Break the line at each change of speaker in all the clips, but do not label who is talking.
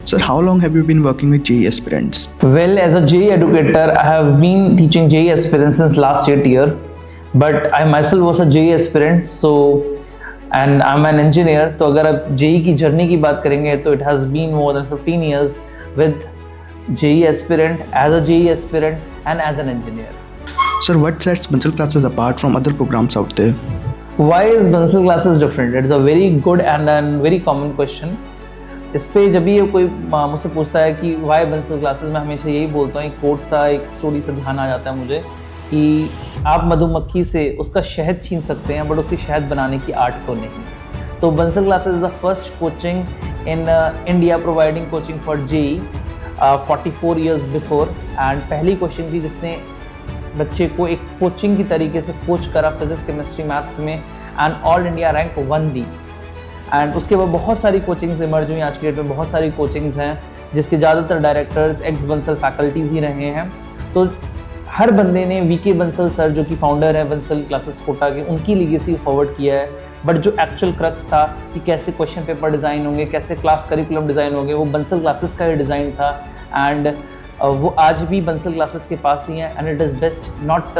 Sir, how long have you been working with JEE aspirants?
Well, as a JEE educator, I have been teaching JEE aspirants since last 8 year, but I myself was a JEE aspirant, so and I'm an engineer. तो अगर आप JEE की journey की बात करेंगे तो it has been more than 15 years with JEE aspirant, as a JEE aspirant and as an engineer.
Sir, what sets Bansal classes apart from other programs out there?
Why is Bansal classes different? It's a very good and very common question. इस पे जब भी कोई मुझसे पूछता है कि Y Bansal classes, मैं हमेशा यही बोलता हूँ, एक कोट सा, एक स्टोरी से ध्यान आ जाता है मुझे कि आप मधुमक्खी से उसका शहद छीन सकते हैं बट उसकी शहद बनाने की आर्ट को नहीं। तो Bansal classes is the first coaching in India providing coaching for JEE 44 years before, and पहली कोचिंग थी जिसने बच्चे को एक कोचिंग की तरीके से कोच करा फिजिक्स, केमिस्ट्री, मैथ्स में, and all India rank 1 the. And उसके बाद बहुत सारी कोचिंग्स इमर्ज हुई। आज की डेट में बहुत सारी कोचिंग्स हैं जिसके ज़्यादातर डायरेक्टर्स एक्स बंसल फैकल्टीज़ ही रहे हैं। तो हर बंदे ने VK बंसल सर, जो कि फाउंडर है बंसल क्लासेस कोटा के, उनकी लीगेसी फॉरवर्ड किया है। बट जो एक्चुअल क्रक्स था कि कैसे क्वेश्चन पेपर डिज़ाइन होंगे, कैसे क्लास करिकुलम डिज़ाइन होंगे, वो बंसल क्लासेस का ही डिज़ाइन था। एंड वो आज भी बंसल क्लासेस के पास ही है, and it is best not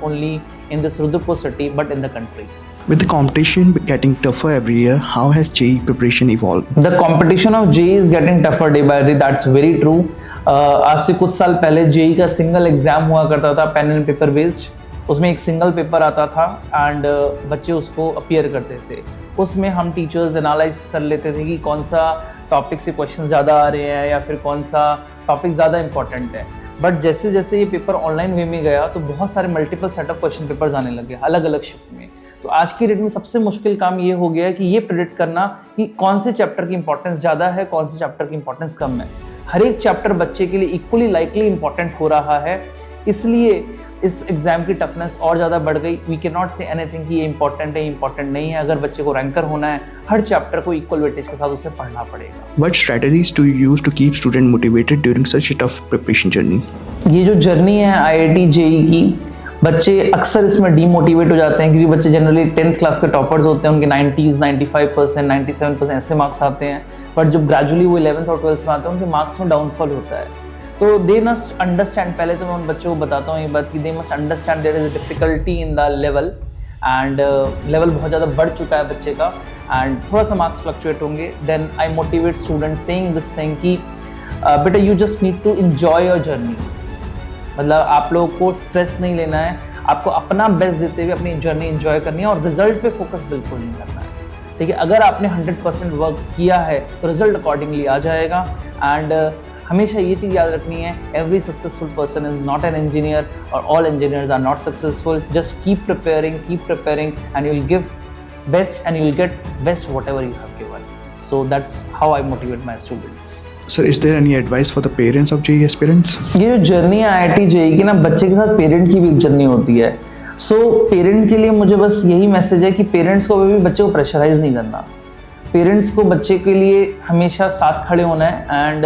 only in this Rudrapur city but in the country.
With the competition getting tougher every year, how has JEE preparation evolved?
The competition of JEE is getting tougher day by day. That's very true. आज से कुछ साल पहले JEE का single exam हुआ करता था, pen and paper based. उसमें एक सिंगल पेपर आता था एंड बच्चे उसको अपीयर करते थे। उसमें हम टीचर्स एनालाइज कर लेते थे कि कौन सा टॉपिक से क्वेश्चन ज़्यादा आ रहे हैं या फिर कौन सा टॉपिक ज़्यादा इंपॉर्टेंट है। बट जैसे जैसे ये पेपर ऑनलाइन वे में गया तो बहुत सारे multiple set of question papers आने लगे अलग अलग शिफ्ट में। तो आज की डेट में सबसे मुश्किल काम ये हो गया है कि ये प्रेडिक्ट करना कि कौन से चैप्टर की इंपॉर्टेंस ज़्यादा है, कौन से चैप्टर की इंपॉर्टेंस कम है। हर एक चैप्टर बच्चे के लिए इक्वली लाइकली इंपॉर्टेंट हो रहा है, इसलिए इस एग्जाम की टफनेस और ज़्यादा बढ़ गई। We can not say anything कि ये इंपॉर्टेंट है, इंपॉर्टेंट नहीं है। अगर बच्चे को रैंकर होना है, हर चैप्टर को इक्वल वेटेज के साथ उसे पढ़ना पड़ेगा।
What strategies do you use to keep student motivated during such a tough preparation journey?
ये जो जर्नी है IIT JEE की, बच्चे अक्सर इसमें डीमोटिवेट हो जाते हैं क्योंकि बच्चे जनरली 10th क्लास के टॉपर्स होते हैं, उनके 90s, 95%, 97% ऐसे मार्क्स आते हैं। बट जब ग्रेजुअली वो 11th और 12th में आते हैं, उनके मार्क्स में डाउनफॉल होता है। तो दे मस्ट अंडरस्टैंड, पहले तो मैं उन बच्चों को बताता हूँ ये बात कि they must understand there is a difficulty in the level, and level बहुत ज़्यादा बढ़ चुका है बच्चे का, एंड थोड़ा सा मार्क्स फ्लक्चुएट होंगे। Then I motivate student saying this thing कि बेटा you just need to enjoy your journey. मतलब आप लोगों को स्ट्रेस नहीं लेना है, आपको अपना बेस्ट देते हुए अपनी जर्नी एंजॉय करनी है और रिजल्ट पे फोकस बिल्कुल नहीं करना है। ठीक है, अगर आपने 100% वर्क किया है तो रिजल्ट अकॉर्डिंगली आ जाएगा। एंड हमेशा ये चीज़ याद रखनी है, every successful person is not an engineer और all engineers are not successful. Just keep preparing and you will give best and you will get best whatever you have given. So that's how I motivate my students.
Sir, is there any advice for the parents of JEE aspirants?
ये जो journey है IIT JEE की ना, बच्चे के साथ parent की भी एक जर्नी होती है। सो पेरेंट के लिए मुझे बस यही मैसेज है कि पेरेंट्स को कभी भी बच्चे को प्रेशराइज नहीं करना। पेरेंट्स को बच्चे के लिए हमेशा साथ खड़े होना है एंड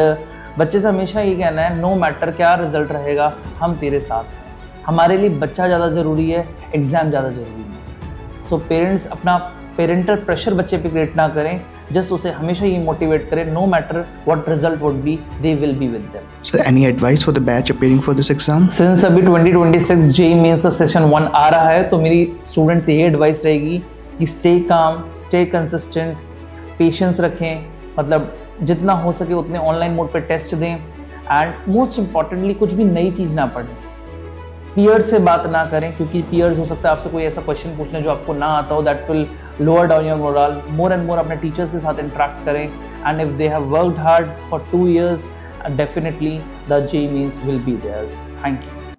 बच्चे से हमेशा ये कहना है, नो मैटर क्या रिजल्ट रहेगा, हम तेरे साथ हैं। हमारे लिए बच्चा ज़्यादा ज़रूरी है, एग्ज़ाम ज़्यादा ज़रूरी है। सो पेरेंट्स अपना पेरेंटल प्रेशर बच्चे पे क्रिएट ना करें, जस्ट उसे हमेशा ये मोटिवेट करें, no matter what result would be, they will be with them.
Sir, any advice for the batch appearing for this exam?
Since अभी 2026 JEE मेंस का सेशन 1 आ रहा है, तो मेरी स्टूडेंट्स से ये एडवाइस रहेगी कि stay calm, stay consistent, patience रखें। मतलब जितना हो सके उतने ऑनलाइन मोड पे टेस्ट दें, एंड मोस्ट इंपॉर्टेंटली कुछ भी नई चीज़ ना पढ़ें। पीयर्स से बात ना करें क्योंकि पीयर्स हो सकता है आपसे कोई ऐसा क्वेश्चन पूछने जो आपको ना आता हो, that will lower down your moral. More and more अपने टीचर्स के साथ इंटरेक्ट करें, and if they have worked hard for 2 years, definitely the JEE means will be theirs. Thank you.